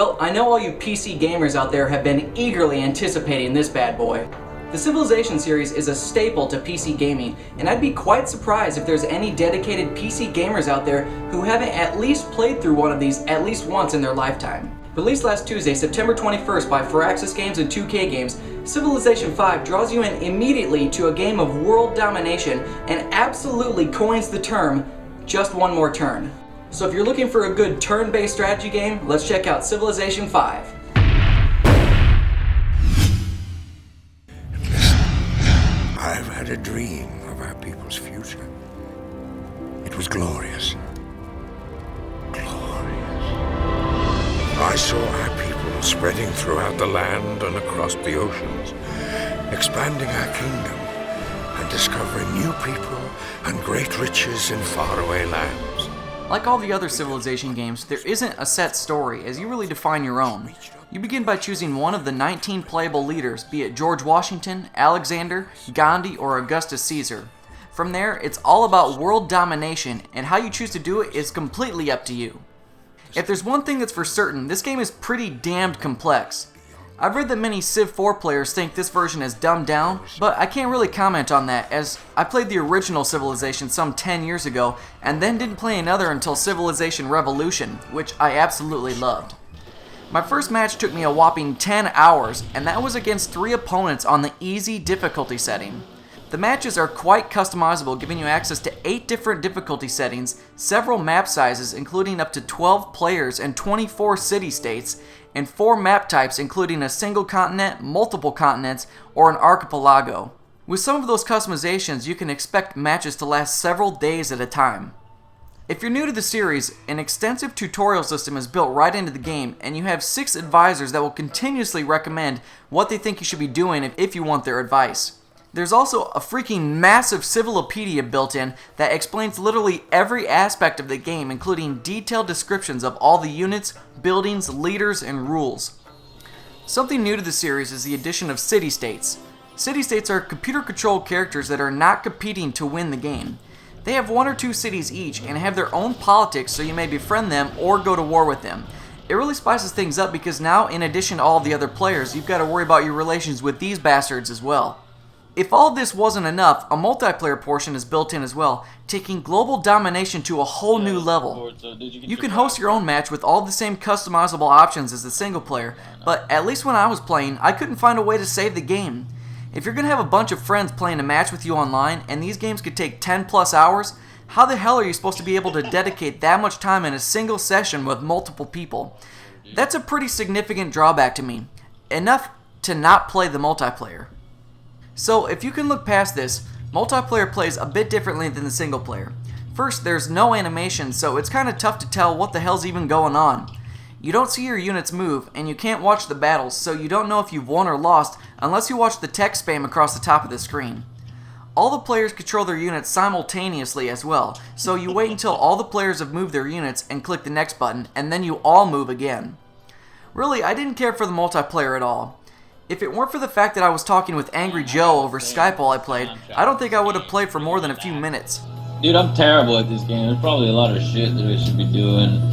Well, I know all you PC gamers out there have been eagerly anticipating this bad boy. The Civilization series is a staple to PC gaming, and I'd be quite surprised if there's any dedicated PC gamers out there who haven't at least played through one of these at least once in their lifetime. Released last Tuesday, September 21st by Firaxis Games and 2K Games, Civilization 5 draws you in immediately to a game of world domination and absolutely coins the term, just one more turn. So if you're looking for a good turn-based strategy game, let's check out Civilization 5. I've had a dream of our people's future. It was glorious. Glorious. I saw our people spreading throughout the land and across the oceans, expanding our kingdom and discovering new people and great riches in faraway lands. Like all the other Civilization games, there isn't a set story, as you really define your own. You begin by choosing one of the 19 playable leaders, be it George Washington, Alexander, Gandhi, or Augustus Caesar. From there, it's all about world domination, and how you choose to do it is completely up to you. If there's one thing that's for certain, this game is pretty damned complex. I've read that many Civ 4 players think this version is dumbed down, but I can't really comment on that, as I played the original Civilization some 10 years ago, and then didn't play another until Civilization Revolution, which I absolutely loved. My first match took me a whopping 10 hours, and that was against 3 opponents on the easy difficulty setting. The matches are quite customizable, giving you access to 8 different difficulty settings, several map sizes including up to 12 players and 24 city-states, and 4 map types including a single continent, multiple continents, or an archipelago. With some of those customizations, you can expect matches to last several days at a time. If you're new to the series, an extensive tutorial system is built right into the game, and you have 6 advisors that will continuously recommend what they think you should be doing if you want their advice. There's also a freaking massive Civilopedia built in that explains literally every aspect of the game, including detailed descriptions of all the units, buildings, leaders, and rules. Something new to the series is the addition of city-states. City-states are computer-controlled characters that are not competing to win the game. They have 1 or 2 cities each and have their own politics, so you may befriend them or go to war with them. It really spices things up because now, in addition to all the other players, you've got to worry about your relations with these bastards as well. If all this wasn't enough, a multiplayer portion is built in as well, taking global domination to a whole new level. You can host your own match with all the same customizable options as the single player, but at least when I was playing, I couldn't find a way to save the game. If you're going to have a bunch of friends playing a match with you online, and these games could take 10 plus hours, how the hell are you supposed to be able to dedicate that much time in a single session with multiple people? That's a pretty significant drawback to me. Enough to not play the multiplayer. So, if you can look past this, multiplayer plays a bit differently than the single player. First, there's no animation, so it's kind of tough to tell what the hell's even going on. You don't see your units move, and you can't watch the battles, so you don't know if you've won or lost unless you watch the text spam across the top of the screen. All the players control their units simultaneously as well, so you wait until all the players have moved their units and click the next button, and then you all move again. Really, I didn't care for the multiplayer at all. If it weren't for the fact that I was talking with Angry Joe over Skype while I played, I don't think I would have played for more than a few minutes. Dude, I'm terrible at this game. There's probably a lot of shit that I should be doing.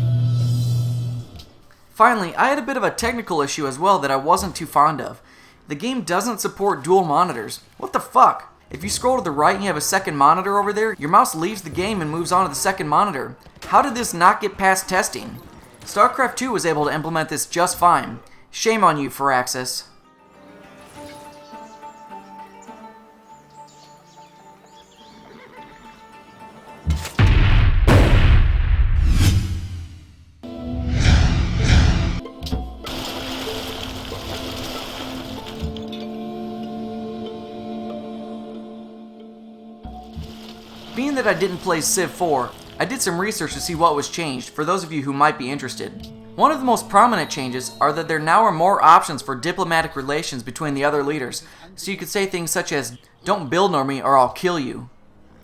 Finally, I had a bit of a technical issue as well that I wasn't too fond of. The game doesn't support dual monitors. What the fuck? If you scroll to the right and you have a second monitor over there, your mouse leaves the game and moves on to the second monitor. How did this not get past testing? StarCraft 2 was able to implement this just fine. Shame on you, Firaxis. Being that I didn't play Civ 4, I did some research to see what was changed for those of you who might be interested. One of the most prominent changes are that there now are more options for diplomatic relations between the other leaders, so you could say things such as, "Don't build near me or I'll kill you."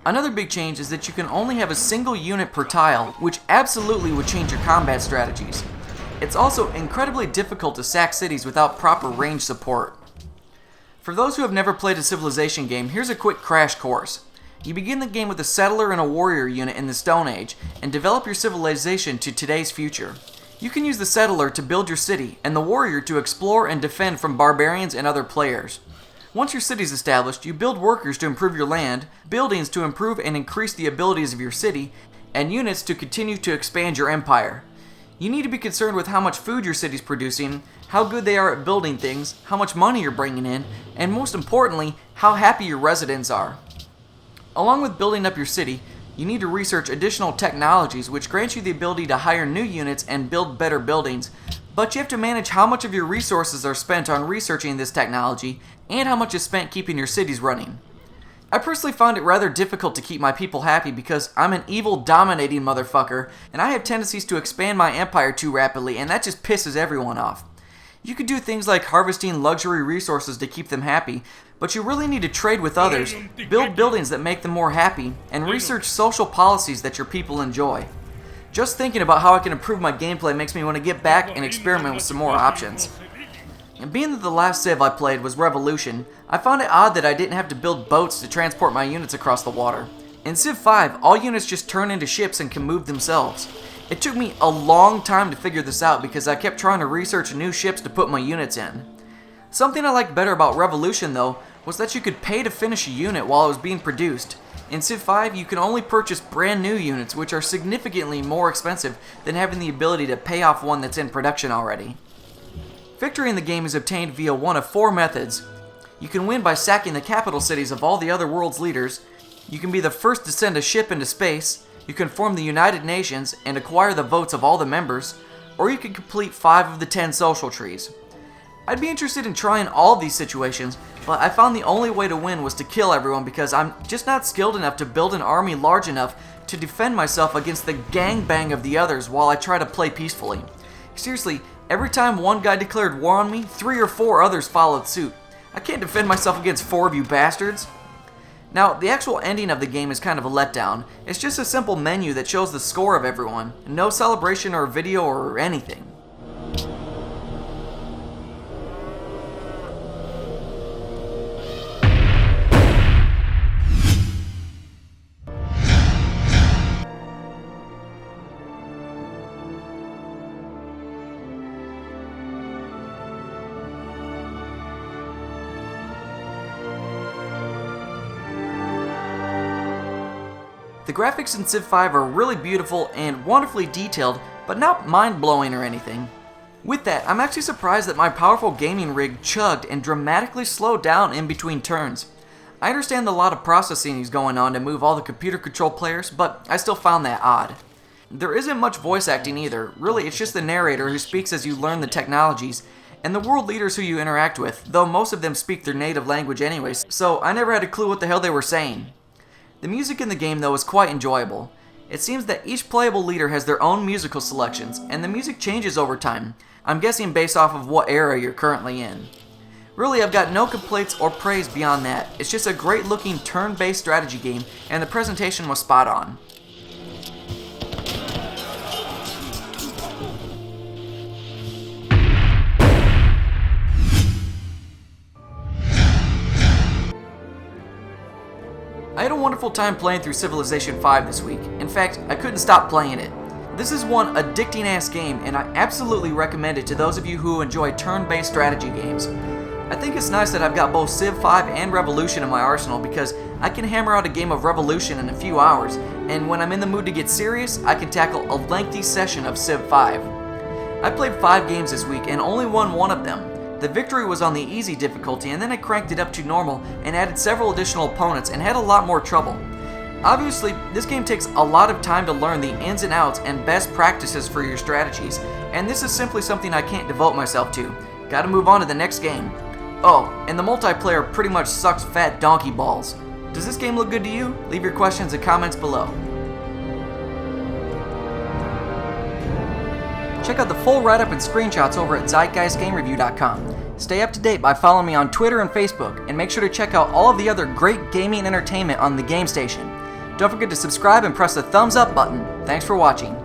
Another big change is that you can only have a single unit per tile, which absolutely would change your combat strategies. It's also incredibly difficult to sack cities without proper range support. For those who have never played a Civilization game, here's a quick crash course. You begin the game with a settler and a warrior unit in the Stone Age, and develop your civilization to today's future. You can use the settler to build your city, and the warrior to explore and defend from barbarians and other players. Once your city's established, you build workers to improve your land, buildings to improve and increase the abilities of your city, and units to continue to expand your empire. You need to be concerned with how much food your city's producing, how good they are at building things, how much money you're bringing in, and most importantly, how happy your residents are. Along with building up your city, you need to research additional technologies which grant you the ability to hire new units and build better buildings, but you have to manage how much of your resources are spent on researching this technology and how much is spent keeping your cities running. I personally found it rather difficult to keep my people happy because I'm an evil, dominating motherfucker, and I have tendencies to expand my empire too rapidly, and that just pisses everyone off. You could do things like harvesting luxury resources to keep them happy, but you really need to trade with others, build buildings that make them more happy, and research social policies that your people enjoy. Just thinking about how I can improve my gameplay makes me want to get back and experiment with some more options. And being that the last Civ I played was Revolution, I found it odd that I didn't have to build boats to transport my units across the water. In Civ 5, all units just turn into ships and can move themselves. It took me a long time to figure this out because I kept trying to research new ships to put my units in. Something I liked better about Revolution though was that you could pay to finish a unit while it was being produced. In Civ 5, you can only purchase brand new units, which are significantly more expensive than having the ability to pay off one that's in production already. Victory in the game is obtained via one of 4 methods. You can win by sacking the capital cities of all the other world's leaders, you can be the first to send a ship into space, you can form the United Nations and acquire the votes of all the members, or you can complete 5 of the 10 social trees. I'd be interested in trying all of these situations, but I found the only way to win was to kill everyone because I'm just not skilled enough to build an army large enough to defend myself against the gangbang of the others while I try to play peacefully. Seriously, every time one guy declared war on me, 3 or 4 others followed suit. I can't defend myself against 4 of you bastards. Now, the actual ending of the game is kind of a letdown. It's just a simple menu that shows the score of everyone. No celebration or video or anything. The graphics in Civ 5 are really beautiful and wonderfully detailed, but not mind-blowing or anything. With that, I'm actually surprised that my powerful gaming rig chugged and dramatically slowed down in between turns. I understand a lot of processing is going on to move all the computer control players, but I still found that odd. There isn't much voice acting either. Really, it's just the narrator who speaks as you learn the technologies, and the world leaders who you interact with, though most of them speak their native language anyways, so I never had a clue what the hell they were saying. The music in the game, though, is quite enjoyable. It seems that each playable leader has their own musical selections, and the music changes over time, I'm guessing based off of what era you're currently in. Really, I've got no complaints or praise beyond that. It's just a great looking turn-based strategy game, and the presentation was spot on. I had a wonderful time playing through Civilization 5 this week. In fact, I couldn't stop playing it. This is one addicting ass game, and I absolutely recommend it to those of you who enjoy turn-based strategy games. I think it's nice that I've got both Civ 5 and Revolution in my arsenal because I can hammer out a game of Revolution in a few hours, and when I'm in the mood to get serious, I can tackle a lengthy session of Civ 5. I played 5 games this week and only won one of them. The victory was on the easy difficulty, and then I cranked it up to normal and added several additional opponents and had a lot more trouble. Obviously, this game takes a lot of time to learn the ins and outs and best practices for your strategies, and this is simply something I can't devote myself to. Gotta move on to the next game. Oh, and the multiplayer pretty much sucks fat donkey balls. Does this game look good to you? Leave your questions and comments below. Check out the full write-up and screenshots over at ZeitgeistGameReview.com. Stay up to date by following me on Twitter and Facebook, and make sure to check out all of the other great gaming entertainment on the Game Station. Don't forget to subscribe and press the thumbs up button. Thanks for watching.